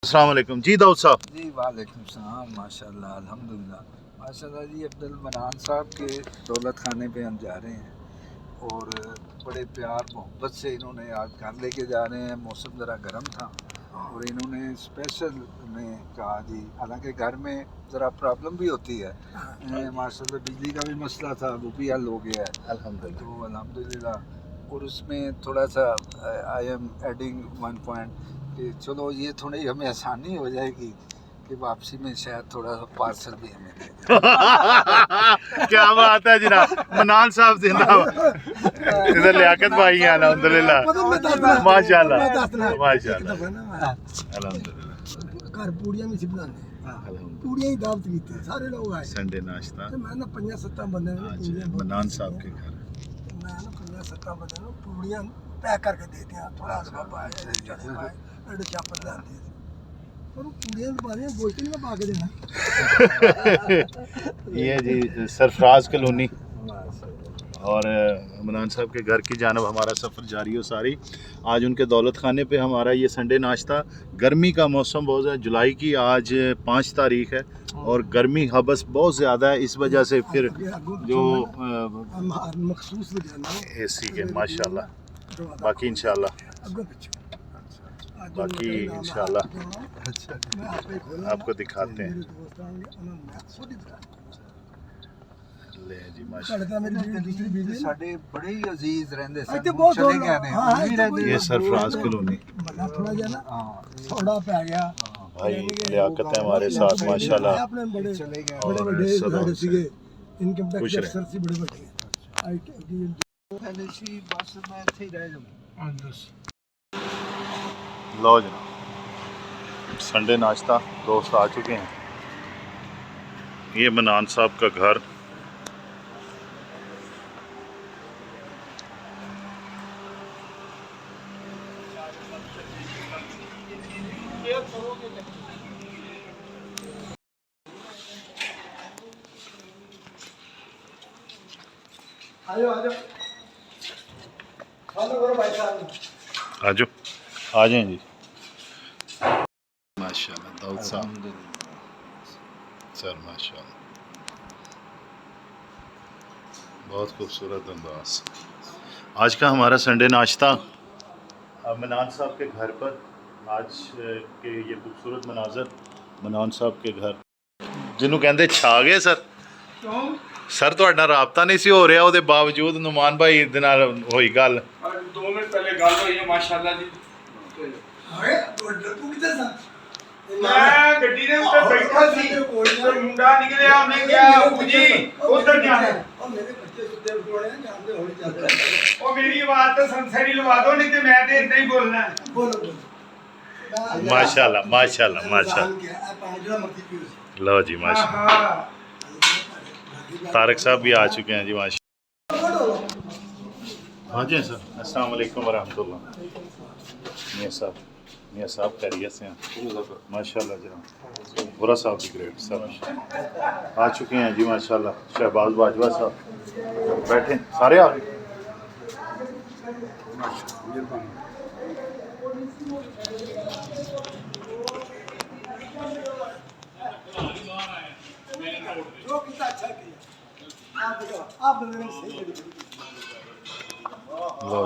अस्सलाम वालेकुम जी दाऊद साहब। जी वालेकुम सलाम। माशाल्लाह अल्हम्दुलिल्लाह माशाल्लाह जी। अब्दुल मनान साहब के दौलत खाने पे हम जा रहे हैं और बड़े प्यार मोहब्बत से इन्होंने आज घर लेके जा रहे हैं। मौसम ज़रा गर्म था और इन्होंने स्पेशल में कहा जी, हालांकि घर में ज़रा प्रॉब्लम भी होती है माशाल्लाह, बिजली का भी मसला था, वो भी हल हो गया है अल्हम्दुलिल्लाह। तो अल्हम्दुलिल्लाह। और उसमें थोड़ा सा I am adding one point कि चलो ये थोड़ी हमें आसानी हो जाएगी कि वापसी में शायद थोड़ा सा पार्सल भी हमें दे दें। क्या बात है जनाब, मनान साहब जिंदाबाद। इधर लियाकत भाई हैं अल्हम्दुलिल्लाह माशाल्लाह माशाल्लाह अल्हम्दुलिल्लाह। घर पूड़ियां भी बनाने पूड़ियां ही दावत की थी, सारे लोग आए संडे नाश्ता मैं ना 5-7 बंदे ने पूड़ियां मनान साहब के घर। मैं ना 5-7 बंदे ने पूड़ियां पैक करके दे दिया, थोड़ा हलवा पाया, चने पाए, एडे चापड़ लाते और पूड़ियां भी पानी गोश्त नहीं पा के देना। ये जी सरफराज कॉलोनी और मनान साहब के घर की जानब हमारा सफ़र जारी हो सारी। आज उनके दौलत खाने पे हमारा ये संडे नाश्ता। गर्मी का मौसम बहुत है, जुलाई की आज 5 तारीख है और गर्मी हबस बहुत ज़्यादा है, इस वजह से फिर जो मखसूस एसी के माशाल्लाह। बाकी इंशाल्लाह आपको दिखाते हैं। ले जी माशाल्लाह। साडे बड़े ही अजीज रहंदे सन, ਇੱਥੇ ਬਹੁਤ चले गए ने हाँ, नहीं रहंदे। ये सरफराज कॉलोनी बड़ा थोड़ा जा ना थोड़ा पै गया भाई लियाकत है हमारे साथ माशाल्लाह। अपने बड़े चले गए बड़े और बड़े सब साडे सीगे इनकम खुश टैक्स रहे। अफसर सी बड़े बड़े पहले सी बस मैं थे रह जाऊं। लो जनाब, संडे नाश्ता दोस्त आ चुके हैं। ये मनान साहब का घर। आजो आजो फॉलो करो भाई साहब। आजो आ जाएं जी। माशाल्लाह दाऊद साहब सर माशाल्लाह, बहुत खूबसूरत अंदाज। आज का हमारा संडे नाश्ता मनान साहब के घर पर। आज के ये खूबसूरत मनाजर मनान साहब के घर जिन्हों कहते छा गए सर। सर ਤੁਹਾਡਾ ਰਾਬਤਾ ਨਹੀਂ ਸੀ ਹੋ ਰਿਹਾ, ਉਹਦੇ ਬਾਵਜੂਦ ਨੁਮਾਨ ਭਾਈ ਦੇ ਨਾਲ ਹੋਈ ਗੱਲ। 2 ਮਿੰਟ ਪਹਿਲੇ ਗੱਲ ਹੋਈ ਹੈ ਮਾਸ਼ਾਅੱਲਾ ਜੀ। अरे तू किधर था? ਮੈਂ ਗੱਡੀ ਦੇ ਉੱਤੇ ਬੈਠਾ ਸੀ ਤੇ ਮੁੰਡਾ ਨਿਕਲਿਆ, ਉਹਨੇ ਕਿਹਾ ਜੀ ਉਧਰ ਜਾਣਾ। और मेरे बच्चे सुते उठे हैं, जानते होने चल रहे ਉਹ ਮੇਰੀ ਆਵਾਜ਼ ਤਾਂ ਸੰਸਰੀ ਲਵਾ ਦੋ, ਨਹੀਂ ਤੇ ਮੈਂ ਤੇ ਇਦਾਂ ਹੀ ਬੋਲਣਾ ਹੈ। बोलो माशाल्लाह माशाल्लाह माशाल्लाह। लो जी माशाल्लाह। हाँ तारक साहब भी आ चुके हैं जी माशाल्लाह। हाँ जी सर, अस्सलाम वालेकुम वरहमतुल्लाह। मियाँ साहब खैरियत से हैं माशाल्लाह जनाब। बुरा साहब भी ग्रेट सब आ चुके हैं जी माशाल्लाह। शहबाज बाजवा साहब बैठे सारे आ गए। जो कितना अच्छा किया आप देखो, आप ने सही करी। लो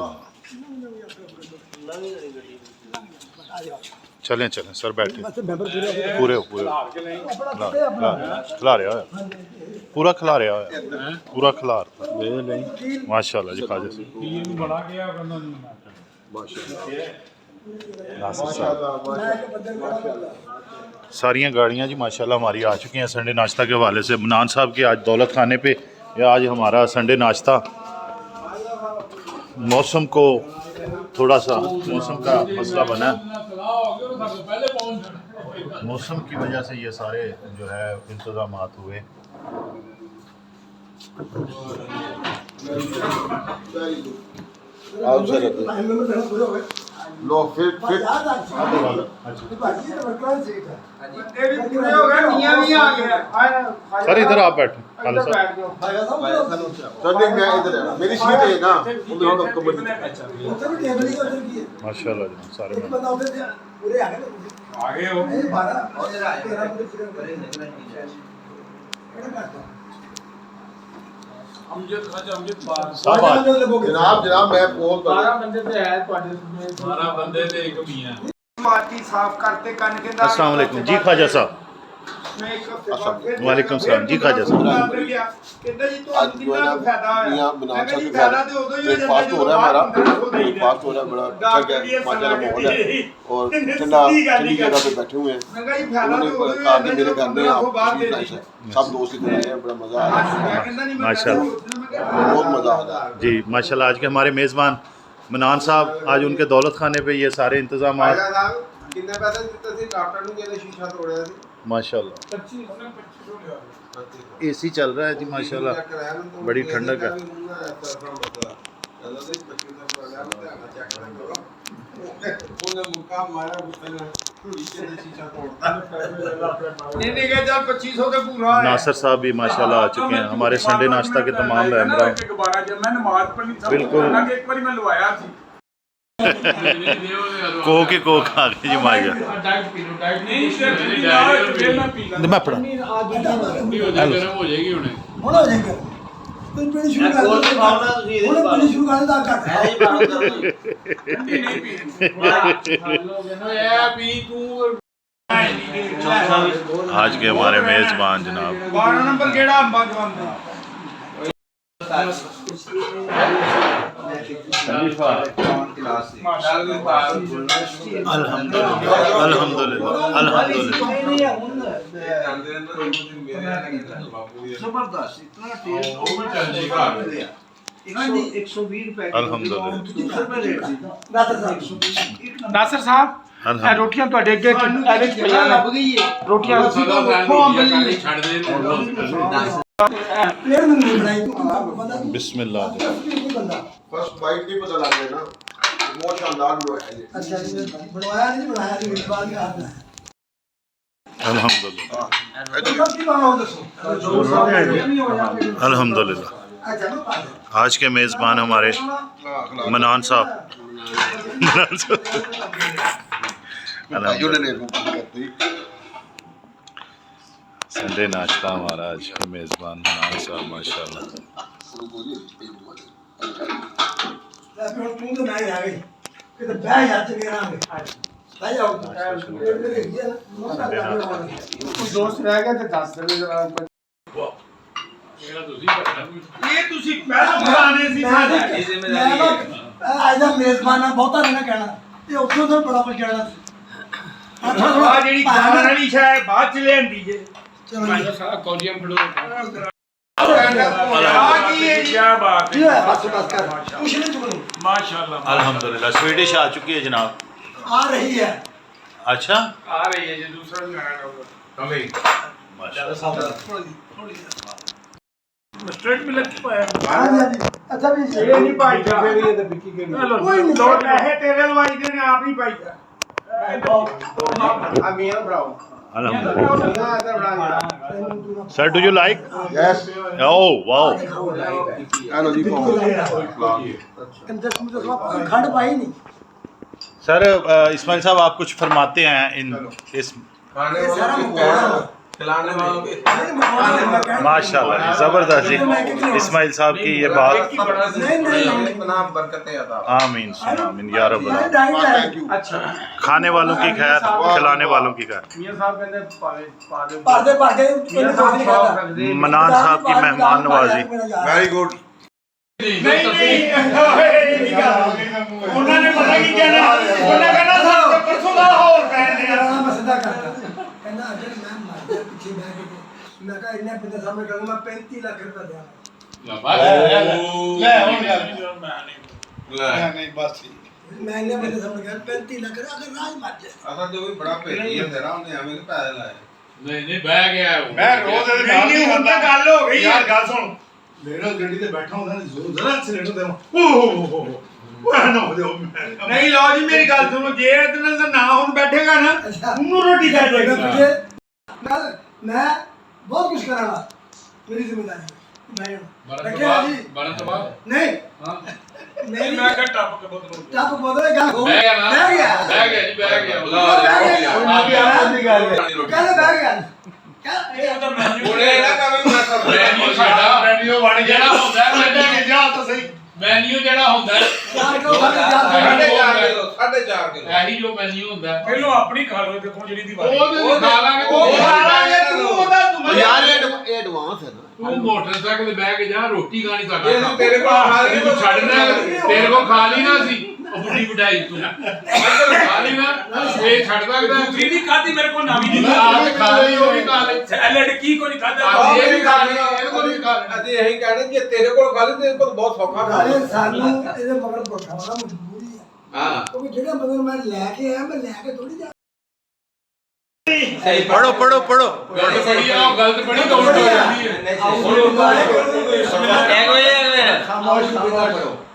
चलें चलें सर बैठे। बस मेंबर पूरे पूरे हो पूरे हो। खिला रहा है पूरा, खिला रहा है पूरा, खिला माशाल्लाह जी। खाजा से नासिर साहब सारियां गाड़ियां जी माशाल्लाह हमारी आ चुकी हैं संडे नाश्ता के हवाले से। मनान साहब के आज दौलत खाने पे या आज हमारा संडे नाश्ता। मौसम को थोड़ा सा मौसम का मसला बना, मौसम की वजह से ये सारे जो है इंतजामात हुए। लो फिर ਇਹ ਵੀ ਪੂਰੇ ਹੋ ਗਏ, ਮੀਆਂ ਵੀ ਆ ਗਿਆ। सर इधर आप बैठे खालिद साहब। बैठ जाओ। मैं इधर है, मेरी सीट है ना उधर। उधर भी टेबल ही उधर की है, माशाल्लाह जी सारे एक बंदा उधर पूरे आ गए ना ਆ ਗਏ ਹੋ ये 12 13 पूरे पूरे सब आज जनाब जनाब मैं फोन कर 12 ਬੰਦੇ ਤੇ ਹੈ ਤੁਹਾਡੇ ਸਮੇਤ 12 ਬੰਦੇ ਤੇ ਇੱਕ ਮੀਆਂ ਮਾਟੀ ਸਾਫ਼ ਕਰਤੇ ਕੰਨ ਕਹਿੰਦਾ अस्सलाम वालेकुम जी ख्वाजा साहब ਮੈਂ ਇੱਕ ਹਫ਼ਤੇ ਬਾਅਦ ਫਿਰ वालेकुम सलाम जी ख्वाजा साहब ਕਹਿੰਦਾ ਜੀ ਤੁਹਾਨੂੰ आज जो है ਕਿੰਨਾ ना ਕੁ ਫਾਇਦਾ ਹੋਇਆ मियां मैं बनान कहा साहब जी के फायदा घर तो उदो ही हो ब्रेकफास्ट जाता हो है रहा है हमारा जब ब्रेकफास्ट हो रहा है बड़ा अच्छा डॉक्टर भी ये माजा सलाह माहौल है देती और है। ठंडा सीधी गल ठंडी नहीं जगह करती। पे बैठे हुए हैं मैं कहा जी फायदा उन्होंने तो उदो ही कहा होता कि है मेरे जब घर में 1500 आप बाहर दे तशरीफ दी लाए सब दोस्त इधर आए हैं बड़ा मजा आ रहा है मैं कहता नहीं मैं माशाल्लाह। बहुत मजा आ रहा है जी माशाल्लाह आज के हमारे मेज़बान मनान साहब आज उनके दौलत खाने पे ये सारे इंतजाम कितने पैसे ਦਿੱਤੇ ਸੀ ਡਾਕਟਰ ਨੂੰ ਕਹਿੰਦੇ ਸ਼ੀਸ਼ਾ ਤੋੜਿਆ ਸੀ माशाल्लाह 2500 ਲਿਆ एसी चल रहा है जी माशाल्लाह बड़ी ठंडक है ਉਹਨੇ ਮੁੱਕਾ ਮਾਰਿਆ ਗੁੱਸੇ ਨਾਲ ਸ਼ੀਸ਼ੇ ਦਾ ਸ਼ੀਸ਼ਾ ਤੋੜਦਾ नहीं नहीं कह चल 2500 ਤੇ ਪੂਰਾ ਹੈ नासिर साहब भी माशाल्लाह आ चुके हैं हमारे संडे नाश्ता के तमाम मेंबरान दोबारा जब मैं नमाज पढ़नी सब बिल्कुल। हालांकि एक बार मैं लवाया थी कोक ही कोक आ गई जी माशा डाइट पी लो डाइट नहीं शेर फिर मैं पी ला मैं पढ़ा ਹੁਣ ਹੋ ਜਾਏਗਾ ਤੁਸੀਂ ਪੀਣੀ ਸ਼ੁਰੂ ਕਰ ਦਿਓ ਹੁਣ ਪੀਣੀ ਸ਼ੁਰੂ ਕਰ ਦਿਓ ਤਾਂ ਘੱਟ ठंडी नहीं पी लोगे ना ये पी तू आज के हमारे मेज़बान जनाब 12 नंबर ਕਿਹੜਾ ਅੰਬਾ ਜਵਾਨ ਦਾ अल्हम्दुलिल्लाह अल्हम्दुलिल्लाह अल्हम्दुलिल्लाह जबरदस्त इतना टेस्ट 120 रुपए अल्हम्दुलिल्लाह नासिर साहब ਇਹ अल्हम्दुलिल्लाह ਰੋਟੀਆਂ ਤੁਹਾਡੇ ਅੱਗੇ ਇਹਦੇ ਵਿੱਚ ਪਈਆਂ ਨੇ ਰੋਟੀਆਂ प्लेट में नहीं बनाई तू बंदा बिस्मिल्लाह बंदा फर्स्ट बाइट नहीं पता लग रहा ना बहुत शानदार हुआ है ये अच्छा जी बनवाया नहीं बनाया नहीं बाद में आता है अल्हम्दुलिल्लाह कब की बनाओ दसो अल्हम्दुलिल्लाह अच्छा मैं पा दे आज के मेज़बान हमारे मनान साहब भाइयों ने करती संडे नाश्ता हमारा आज के मेज़बान मनान साहब माशाल्लाह ਲੈ ਫਿਰ ਤੂੰ ਤਾਂ ਨਹੀਂ ਆ ਗਈ ਕਿਤੇ ਬਹਿ ਜਾ ਤੇ ਮੇਰਾ ਬਹਿ ਜਾਓ ਮੇਰੇ ਗਿਆ ਨਾ ਕੋਈ ਦੋਸਤ ਰਹਿ ਗਿਆ ਤੇ ਦੱਸ ਦੇ ਜਰਾ ਇਹ ਤੁਸੀਂ ਪਹਿਲਾਂ ਬੁਲਾਣੇ ਸੀ ਸਾਡੇ ਅੱਜ ਦਾ ਮੇਜ਼ਬਾਨ ਆ ਬਹੁਤਾ ਨਹੀਂ ਨਾ ਕਹਿਣਾ ਇਹ ਉੱਥੋਂ ਤੋਂ ਬੜਾ ਕੁਝ ਕਹਿਣਾ ਆ ਜਿਹੜੀ ਖਾਣ ਵਾਲੀ ਸ਼ਾਇ ਬਾਅਦ ਚ ਲੈਂਦੀ ਜੇ ਚਲੋ ਸਾਰਾ ਕੌਲੀਆਂ ਫੜੋ ਆ ਕੀ ਹੈ ਜੀ? ਕੀ ਬਾਤ ਕੀ ਹੈ ਬਸ ਬਸ ਕਰ ਕੁਛ ਨਹੀਂ ਚੁਗਲੂ माशाल्लाह अल्हम्दुलिल्लाह स्वीडिश आ चुकी है जनाब आ रही है अच्छा आ रही है ये दूसरा भी आया होगा कभी माशाल्लाह स्ट्रेट में लग पाया हाँ जी हाँ जी अच्छा भी ਇਹ ਨਹੀਂ ਪਾਈਦਾ कोई नहीं ਲੋੜ ਪੈਸੇ ਤੇਰੇ ਲਵਾਈ ਦੇ ਨੇ ਆਪ ਹੀ ਪਾਈਦਾ अमीर ब्राउ अल्हम्दुलिल्लाह sir do you like yes oh wow hello जी कंजस में तो खंड पाई नहीं सर इस्माइल साहब आप कुछ फरमाते हैं इन इस ये सारा मुकाबला खिलाने वालों के माशाल्लाह जी ज़बरदस्त जी इस्माइल साहब की ये बात इतना बरकतें अता आमीन सुन आमीन या रब ये डाइट है थैंक यू अच्छा खाने वालों की खैर खिलाने वालों की खैर मियां साहब कहते पाले पादे कोई कुछ नहीं खाता मनान साहब की मेहमान नवाजी वेरी गुड ਨਹੀਂ ਨਹੀਂ ਓਏ ਨਹੀਂ ਗੱਲ ਉਹਨਾਂ ਨੇ ਪਤਾ ਕੀ ਕਹਿਣਾ ਉਹਨਾਂ ਕਹਿੰਦਾ ਸਾਨੂੰ ਪਰਸੋਂ ਦਾ ਹੋਰ ਪੈਣੇ ਆ मैं सीधा करता कहना अगर मैं मर गया पीछे बैठ के मैं कहा इन्ने बंदे सामने करूंगा 35 लाख रुपए देना ਲੈ ਹੁਣ ਯਾਰ ਨਹੀਂ ਬਸ मैं इन्ने बंदे सामने कहा 35 लाख अगर राज मर जाए असा जो भी बड़ा भेजी है तेरा उन्हें हमें पैसे लाए नहीं बह गया है वो ਮੈਂ ਰੋਜ਼ ਇਹਦੇ ਨਾਲ ਨਹੀਂ ਹੁਣ ਤਾਂ ਗੱਲ ਹੋ ਗਈ ਯਾਰ ਗੱਲ ਸੁਣ ਮੇਰਾ ਗੱਡੀ ਤੇ ਬੈਠਾ ਹੁੰਦਾ ਜ਼ੋਰ ਜ਼ਰਾ ਐਕਸੀਡੈਂਟ ਹੁੰਦਾ ਉਹ ਨਾ ਹੋ ਜਾਓ ਨਹੀਂ ਲਓ ਜੀ ਮੇਰੀ ਗੱਲ ਸੁਣੋ ਜੇ ਇਹਦੇ ਨਾਲ ਤਾਂ ਨਾ ਹੁਣ ਬੈਠੇਗਾ ਨਾ अच्छा ਉਹਨੂੰ ਰੋਟੀ ਖਾ मैं ਜਾਏਗਾ तुझे मैं बहुत कुछ कराना मेरी जिम्मेदारी ਮੈਂ ਬਰਨ ਤੋਂ ਰੱਖਿਆ ਬਾਅਦ ਜੀ ਬਰਨ ਤੋਂ ਬਾਅਦ ਨਹੀਂ ਹਾਂ ਮੇਰੀ ਮੈਂ ਕਿਹਾ ਟੱਪ ਕੇ ਬਦਲੋ ਟੱਪ ਬਦਲੇ ਗੱਲ ਹੋ ਬਹਿ ਗਿਆ ਨਾ ਬਹਿ ਗਿਆ ਬਹਿ ਗਿਆ ਜੀ ਬਹਿ ਗਿਆ ਬਹਿ ਗਿਆ ਕਹਿੰਦਾ ਬਹਿ ਗਿਆ ਇਹ ਤਾਂ ਮੈਂ ਹੁਣ ਇਹ ਨਾ ਕਵੇਂ ਮੈਂ ਸਭ ਮੈਨੂ ਸਾਡਾ ਮੈਨੂ ਬਣ ਗਿਆ ਜਿਹੜਾ ਹੁੰਦਾ ਹੈ ਲੈ ਕੇ ਜਾ ਤਾਂ ਸਹੀ ਮੈਨੂ ਜਿਹੜਾ ਹੁੰਦਾ ਹੈ ਯਾਰ ਕੋ ਬਣ ਜਾ 4.5 ਕਿਲੋ 4.5 ਕਿਲੋ ਇਹੀ ਜੋ ਮੈਨੂ ਹੁੰਦਾ ਹੈ ਪਹਿਲੋਂ ਆਪਣੀ ਖਾ ਲਓ ਦੇਖੋ ਜਿਹੜੀ ਦੀ ਵਾਰੀ ਉਹ ਖਾ ਲਾਂਗੇ ਉਹ ਖਾ ਲਾਂਗੇ, ਤੂੰ ਉਹਦਾ ਤੂੰ ਯਾਰ ਇਹ ਐਡਵਾਂਸ ਹੈ ਨਾ ਤੂੰ ਮੋਟਰਸਾਈਕਲ ਤੇ ਬਹਿ ਕੇ ਜਾ ਰੋਟੀ ਖਾ ਨਹੀਂ ਸਕਦਾ ਇਹ ਤੇਰੇ ਕੋਲ ਖਾ ਲਈ ਤੂੰ ਛੱਡਣਾ ਤੇਰੇ ਕੋਲ ਖਾ ਲਈ ਨਾ ਸੀ ਉਹ ਬੁੱਢੀ ਬੁਢਾਈ ਤੂੰ ਖਾ ਲਈ ਨਾ ਇਹ ਛੱਡ ਸਕਦਾ ਦੂਸਰੀ ਦੀ ਖਾਦੀ ਮੇਰੇ ਕੋਲ ਨਵੀਂ ਦੀ ਆਪ ਖਾ ਲਈ ਉਹ ਵੀ ਖਾ ਲਈ ਸੈਲਡ ਕੀ ਕੋਈ ਖਾਦਾ ਆਪ ਇਹ ਵੀ ਖਾ ਲਈ ਇਹ ਕੋਲ ਵੀ ਖਾ ਲਈ ਅਸੀਂ ਇਹੀ ਕਹਿਣਾ ਜੇ ਤੇਰੇ ਕੋਲ ਖਾ ਲਈ ਤੇਰੇ ਕੋਲ ਬਹੁਤ ਸੌਖਾ ਖਾ ਲਈ ਸਾਨੂੰ ਇਹਦੇ ਮਗਰ ਬਿਠਾਉਣਾ ਮਜਬੂਰੀ ਹੈ ਹਾਂ ਕਿਉਂਕਿ ਜਿਹੜਾ ਬੰਦੇ ਮੈਂ ਲੈ ਕੇ ਆਇਆ ਮੈਂ ਲੈ ਕੇ ਥੋੜੀ ਜਾ ਪੜੋ ਪੜੋ ਪੜੋ ਗਲਤ ਪੜੀ ਆ ਉਹ ਗਲਤ ਪੜੀ ਤਾਂ ਉਲਟ ਹੋ ਜਾਂਦੀ ਹੈ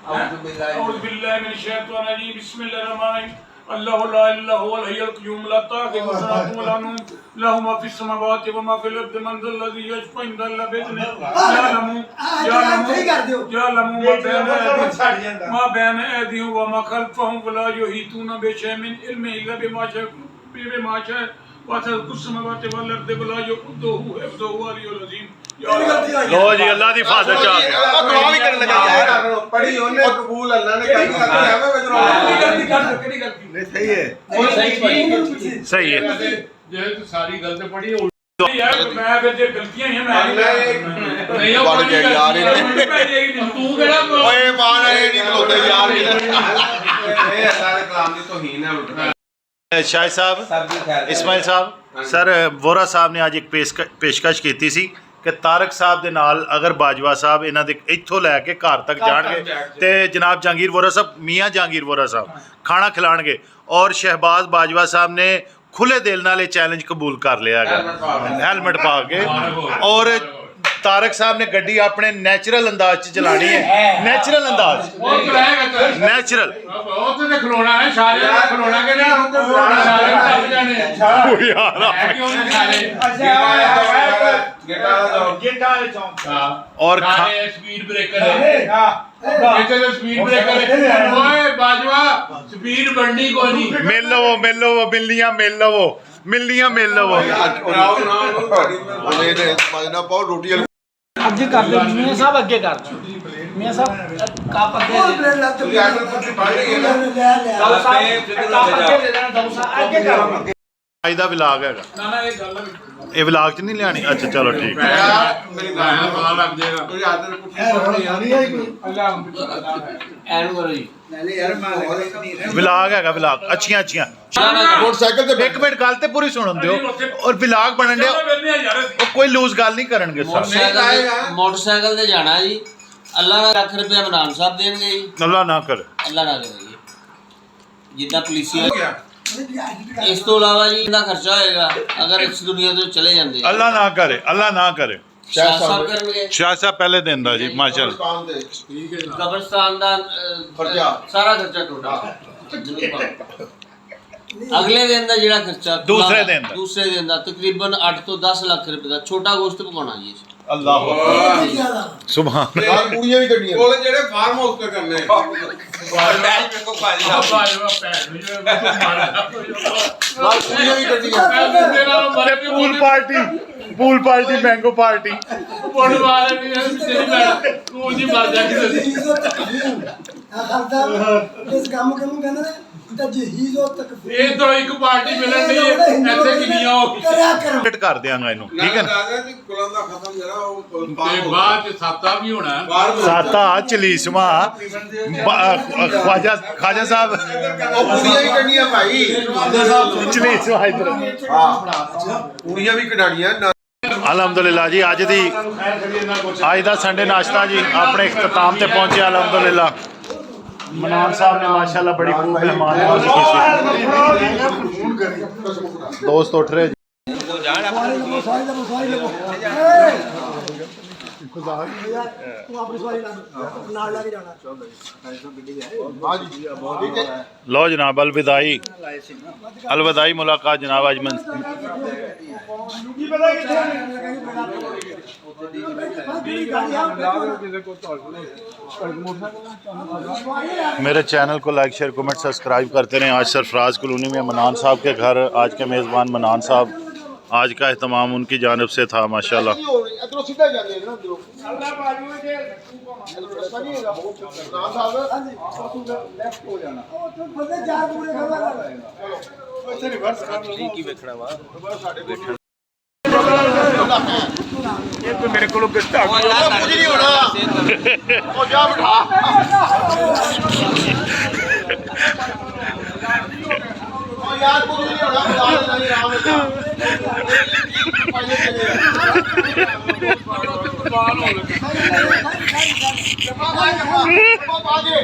أعوذ بالله من الشيطان الرجيم بسم الله الرحمن الرحيم الله لا إله إلا هو الحي القيوم لا تأخذه سنة ولا نوم له ما في السماوات وما في الأرض من ذا الذي يشفع عنده إلا بإذنه يعلم ما بين أيديهم وما خلفهم ولا يحيطون بشيء من علمه إلا بما شاء وسع السماوات والأرض ولا يؤوده حفظهما العلي العظيم ਲੋ ਜੀ ਅੱਲਾ ਦੀ ਹਿਫਾਜ਼ਤ ਚ ਆ ਗਏ ਦੁਆ ਵੀ ਕਰਨ ਲੱਗਾ ਯਾਰ ਪੜੀ ਉਹਨੇ ਕਬੂਲ ਅੱਲਾ ਨੇ ਕਹੀ ਐਵੇਂ ਵਿੱਚ ਗਲਤੀ ਕਰ ਕਿਹੜੀ ਗਲਤੀ ਨਹੀਂ ਸਹੀ ਹੈ ਉਹ ਸਹੀ ਪੜੀ ਸਹੀ ਹੈ ਜੇ ਤੂੰ ਸਾਰੀ ਗਲਤ ਪੜੀ ਯਾਰ ਮੈਂ ਫਿਰ ਜੇ ਗਲਤੀਆਂ ਹੀ ਮੈਂ ਨਹੀਂ ਉਹ ਬਣ ਗਿਆ ਯਾਰ ਤੂੰ ਕਿਹੜਾ ਓਏ ਮਾਨ ਇਹ ਨਹੀਂ ਖਲੋਤੇ ਯਾਰ ਇਹ ਅੱਲਾ ਦੇ ਕਲਾਮ ਦੀ ਤੋਹੀਨ ਹੈ ਉਲਟਾ ਸ਼ਾਹਿਦ ਸਾਹਿਬ ਇਸਮਾइल ਸਾਹਿਬ ਸਰ ਵੋਰਾ ਸਾਹਿਬ ਨੇ ਅੱਜ ਇੱਕ ਪੇਸ਼ਕਸ਼ ਕੀਤੀ ਸੀ ਕਿ ਤਾਰਕ ਸਾਹਿਬ ਦੇ ਨਾਲ ਅਗਰ ਬਾਜਵਾ ਸਾਹਿਬ ਇਹਨਾਂ ਦੇ ਇੱਥੋਂ ਲੈ ਕੇ ਘਰ ਤੱਕ ਜਾਣਗੇ ਤੇ ਜਨਾਬ ਜਹਾਂਗੀਰ ਵੋਰਾ ਸਾਹਿਬ ਮੀਆਂ ਜਹਾਂਗੀਰ ਵੋਰਾ ਸਾਹਿਬ ਖਾਣਾ ਖਿਲਾਣਗੇ ਔਰ ਸ਼ਹਿਬਾਜ਼ ਬਾਜਵਾ ਸਾਹਿਬ ਨੇ ਖੁੱਲੇ ਦਿਲ ਨਾਲ ਇਹ ਚੈਲੰਜ ਕਬੂਲ ਕਰ ਲਿਆ ਹੈਗਾ ਹੈਲਮਟ ਪਾ ਕੇ ਔਰ ਤਾਰਕ ਸਾਹਿਬ ਨੇ ਗੱਡੀ ਆਪਣੇ ਨੈਚੁਰਲ ਅੰਦਾਜ਼ 'ਚ ਚਲਾਣੀ ਹੈ ਨੈਚੁਰਲ ਅੰਦਾਜ਼ ਉਹ ਕਰਾਏਗਾ ਨੈਚੁਰਲ ਉਹ ਤੇ ਖਲੋਣਾ ਹੈ ਸਾਰੇ ਖਲੋਣਾ ਕਿ ਨਾ ਸਾਰੇ ਟੱਪ ਜਾਣੇ ਯਾਰ ਹੈ ਕਿਉਂ ਨਹੀਂ ਸਾਰੇ ਔਰ ਸਾਰੇ ਸਪੀਡ ਬ੍ਰੇਕਰ ਹੈ ਇੱਥੇ ਤੇ ਸਪੀਡ ਬ੍ਰੇਕਰ ਹੈ ਓਏ ਬਾਜਵਾ ਸਪੀਡ ਬਣਨੀ ਕੋਈ ਨਹੀਂ ਮਿਲ ਲਵੋ ਮਿਲਨੀਆਂ ਮਿਲ ਲਵੋ ਰਾਉ ਨਾ ਨੂੰ ਤੁਹਾਡੀ ਉਹਨੇ ਤੇ ਮਜਨਾ ਪਾਓ ਰੋਟੀ ਅੱਗੇ ਕਰ ਦਿਓ ਮੀਆਂ ਸਾਹਿਬ ਅੱਗੇ ਕਰ ਦਿਓ ਮੀਆਂ ਸਾਹਿਬ ਕੱਪ ਅੱਗੇ ਉਹ ਦੇ ਬ੍ਰੇਡ ਲੱਗ ਤੁਸੀਂ ਆਰਡਰ ਤੁਸੀਂ ਪੜ ਲਈ ਹੈ ਨਾ ਲੈ ਦਊ ਸਾਹਿਬ ਕੱਪ ਅੱਗੇ ਦੇ ਦੇਣਾ ਦਊ ਸਾਹਿਬ ਅੱਗੇ ਕਰ ਅੱਜ ਦਾ ਵਿਲਾਗ ਹੈਗਾ ਨਾ ਇਹ ਗੱਲ ਵੀ ਇਹ ਵਿਲਾਗ 'ਚ ਨਹੀਂ ਲਿਆਣੀ ਅੱਛਾ ਚਲੋ ਠੀਕ ਹੈ ਮੇਰੀ ਗੱਲ ਗਾਇਆ ਪਤਾ ਲੱਗ ਜਾਏਗਾ ਤੁਸੀਂ ਆਰਡਰ ਪੁੱਛੀ ਪੜ ਲਈ ਐਨ ਕਰੋ ਜੀ ਵਿਲਾਗ ਹੈਗਾ ਵਿਲਾਗ ਅੱਛੀਆਂ ਮੋਟਰਸਾਈਕਲ ਤੇ ਇੱਕ ਮਿੰਟ ਗੱਲ ਤੇ ਪੂਰੀ ਸੁਣਨ ਦਿਓ ਔਰ ਵਿਲਾਗ ਬਣਨ ਦਿਓ ਯਾਰ ਉਹ ਕੋਈ ਲੂਜ਼ ਗੱਲ ਨਹੀਂ ਕਰਨਗੇ ਸਰ ਮੋਟਰਸਾਈਕਲ ਤੇ ਜਾਣਾ ਜੀ ਅੱਲਾ ਦਾ ਲੱਖ ਰੁਪਇਆ ਮਨਾਨ ਸਾਹਿਬ ਦੇਣਗੇ ਜੀ ਅੱਲਾ ਨਾ ਕਰੇ ਅੱਲਾ ਨਾ ਕਰੇ ਜੀ ਜਿੱਦਾਂ ਪੁਲਿਸ ਹੋ ਗਿਆ ਇਸ ਤੋਂ ਇਲਾਵਾ ਜੀ ਇਹਦਾ ਖਰਚਾ ਹੋਏਗਾ ਅਗਰ ਇਸ ਦੁਨੀਆ ਤੋਂ ਚਲੇ ਜਾਂਦੇ ਅੱਲਾ ਨਾ ਕਰੇ ਸ਼ਾਹ ਸਾਹਿਬ ਕਰਨਗੇ ਸ਼ਾਹ ਸਾਹਿਬ ਪਹਿਲੇ ਦਿਨ ਦਾ ਜੀ ਮਾਸ਼ਾਅੱਲਾ ਦੁਕਾਨ ਤੇ ਕਬਰਸਤਾਨ ਦਾ ਖਰਚਾ। ਸਾਰਾ ਖਰਚਾ ਟੋਟਲ ਅਗਲੇ ਦਿਨ ਦਾ ਜਿਹੜਾ ਖਰਚਾ ਦੂਸਰੇ ਦਿਨ ਦਾ ਤਕਰੀਬਨ 8 ਤੋਂ 10 ਲੱਖ ਰੁਪਏ ਦਾ ਛੋਟਾ ਗੋਸ਼ਤ ਪਕਾਉਣਾ ਜੀ ਅੱਲਾਹ ਸੁਭਾਨ ਯਾਰ ਕੁੜੀਆਂ ਵੀ ਕੱਢੀਆਂ ਕੋਲ ਜਿਹੜੇ ਫਾਰਮ ਹਾਊਸ ਤੇ ਕਰਨੇ ਬਾਜਵਾ ਭੈਣ ਨੂੰ ਯਾਰ ਕੁੜੀਆਂ ਵੀ ਕੱਢੀਆਂ ਪੂਲ ਪਾਰਟੀ ਮੈਂਗੋ ਪਾਰਟੀ ਪੁੱਲ ਵਾਲੇ ਵੀ ਤੇਰੀ ਭੈਣ ਤੂੰ ਜੀ ਮਰ ਜਾ ਕਿਸੇ ਦੀ ਇਸ ਕੰਮ ਕਹਿੰਦੇ ਨੇ ਤਾਂ ਜਹੀਜ਼ੋ ਤੱਕ ਇਹ ਤੋਂ ਇੱਕ ਪਾਰਟੀ ਮਿਲਣ ਨਹੀਂ ਇੱਥੇ ਕਿੰਨੀਆਂ ਹੋ ਕਰਿਆ ਕਰੋ ਫਿਟ ਕਰ ਦਿਆਂਗਾ ਇਹਨੂੰ ਠੀਕ ਹੈ ਨਾ ਕੁਲਾਂ ਦਾ ਖਤਮ ਜਿਹੜਾ ਉਹ ਤੇ ਬਾਅਦ ਚ ਸਾਤਾ ਵੀ ਹੋਣਾ ਸਾਤਾ ਚਲੀਸਵਾ ਖਾਜਾ ਸਾਹਿਬ ਉਹ ਕੁੜੀਆਂ ਵੀ ਕੱਢੀਆਂ ਭਾਈ ਚਲੀਸਵਾ ਇਧਰ ਕੁੜੀਆਂ ਵੀ ਕਢਾਣੀਆਂ ਅਲਹਮਦੁਲਿਲਾ ਜੀ ਅੱਜ ਦਾ ਸੰਡੇ ਨਾਸ਼ਤਾ ਜੀ ਆਪਣੇ ਇਖਤਤਾਮ ਤੇ ਪਹੁੰਚਿਆ ਅਲਹਮਦੁਲਿਲਾ ਮਨਾਨ ਸਾਹਿਬ ਨੇ ਮਾਸ਼ਾਅੱਲਾ ਬੜੀ ਖੂਬ ਮਹਿਮਾਨ ਨਵਾਜ਼ੀ ਕੀਤੀ ਦੋਸਤ ਉੱਠ ਰਹੇ ਤੂੰ ਆਪਣੀ ਸਵਾਰੀ ਨਾਲ ਲੈ ਕੇ ਜਾਣਾ लो जनाब अलविदाई मुलाकात जनाब अजमन ਕੀ ਪਤਾ ਕਿੱਥੇ मेरे चैनल को लाइक शेयर कमेंट सब्सक्राइब करते रहें। आज सरफराज कॉलोनी में मनान साहब के घर आज के मेज़बान मनान साहब, आज का एहतमाम उनकी जानिब से था माशाल्लाह। ਇਧਰੋਂ ਸਿੱਧਾ ਜਾਂਦੇ ਨੇ ਨਾ ਇਧਰੋਂ ਲੈਫਟ ਹੋ ਜਾਣਾ ਬੰਦੇ ਚਾਰ ਪੂਰੇ ਖਬਰ ਉੱਥੇ ਰਿਵਰਸ ਕਰ ਲਓ ਠੀਕ ਹੀ ਵੇਖਣਾ ਵਾ ਇਹ ਤਾਂ ਮੇਰੇ ਕੋਲੋਂ ਗਿਫਟ ਆ ਕੁਝ ਨਹੀਂ ਹੋਣਾ ਉਹ ਜਾ ਬਿਠਾ ਉਹ ਯਾਰ ਕੁਝ ਨਹੀਂ ਹੋਣਾ ਬੁਲਾ ਲੈਣਾ ਹੀ ਆਰਾਮ ਨਾਲ ਪਹਿਲੇ ਚਲੇ ਜਮਾ ਬਾਗੇ